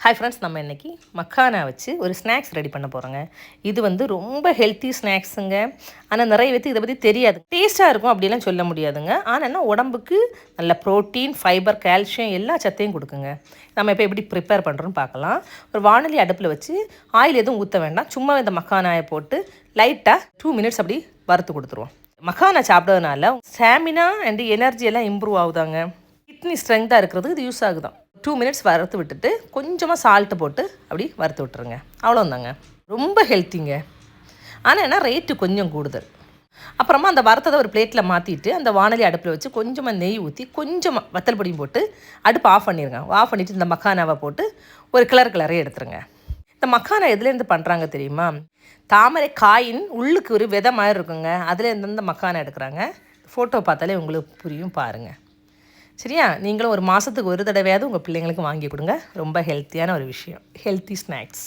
Hi friends, நம்ம இன்றைக்கி மக்கானா வச்சு ஒரு ஸ்நாக்ஸ் ரெடி பண்ண போகிறோங்க. இது வந்து ரொம்ப ஹெல்த்தி ஸ்நாக்ஸுங்க. ஆனால் நிறைய பேருக்கு இதை பற்றி தெரியாது. டேஸ்ட்டாக இருக்கும் அப்படிலாம் சொல்ல முடியாதுங்க. ஆனால் என்ன, உடம்புக்கு நல்ல ப்ரோட்டீன், ஃபைபர், கால்சியம் எல்லா சத்தையும் கொடுக்குங்க. நம்ம இப்போ எப்படி ப்ரிப்பேர் பண்ணுறோன்னு பார்க்கலாம். ஒரு வானொலி அடுப்பில் வச்சு ஆயில் எதுவும் ஊற்ற வேண்டாம். சும்மா இந்த மக்கானாயை போட்டு லைட்டாக 2 மினிட்ஸ் அப்படி வறுத்து கொடுத்துருவோம். மக்கானா சாப்பிட்றதுனால ஸ்டாமினா அண்ட் எனர்ஜி எல்லாம் இம்ப்ரூவ் ஆகுதாங்க. கிட்னி ஸ்ட்ரென்த்தாக இருக்கிறதுக்கு இது யூஸ் ஆகுதான். 2 மினிட்ஸ் வறுத்து விட்டுட்டு கொஞ்சமாக சால்ட்டு போட்டு அப்படி வறுத்து விட்டுருங்க. அவ்வளோந்தாங்க. ரொம்ப ஹெல்த்திங்க. ஆனால் என்ன, ரேட்டு கொஞ்சம் கூடுதல். அப்புறமா அந்த வறுத்ததை ஒரு பிளேட்டில் மாற்றிட்டு அந்த வானொலி அடுப்பில் வச்சு கொஞ்சமாக நெய் ஊற்றி கொஞ்சமாக வத்தல் பொடியும் போட்டு அடுப்பு ஆஃப் பண்ணிடுங்க. ஆஃப் பண்ணிவிட்டு இந்த மக்கானாவை போட்டு ஒரு கிளறே எடுத்துருங்க. இந்த மக்கானா எதுலேருந்து பண்ணுறாங்க தெரியுமா? தாமரை காயின் உள்ளுக்கு ஒரு விதை மாதிரி இருக்குங்க. அதுலேருந்து இந்த மக்கானா எடுக்கிறாங்க. ஃபோட்டோ பார்த்தாலே உங்களுக்கு புரியும், பாருங்கள். சரியா? நீங்களும் ஒரு மாதத்துக்கு ஒரு தடவையாவது உங்கள் பிள்ளைங்களுக்கு வாங்கி கொடுங்க. ரொம்ப ஹெல்த்தியான ஒரு விஷயம். Healthy snacks.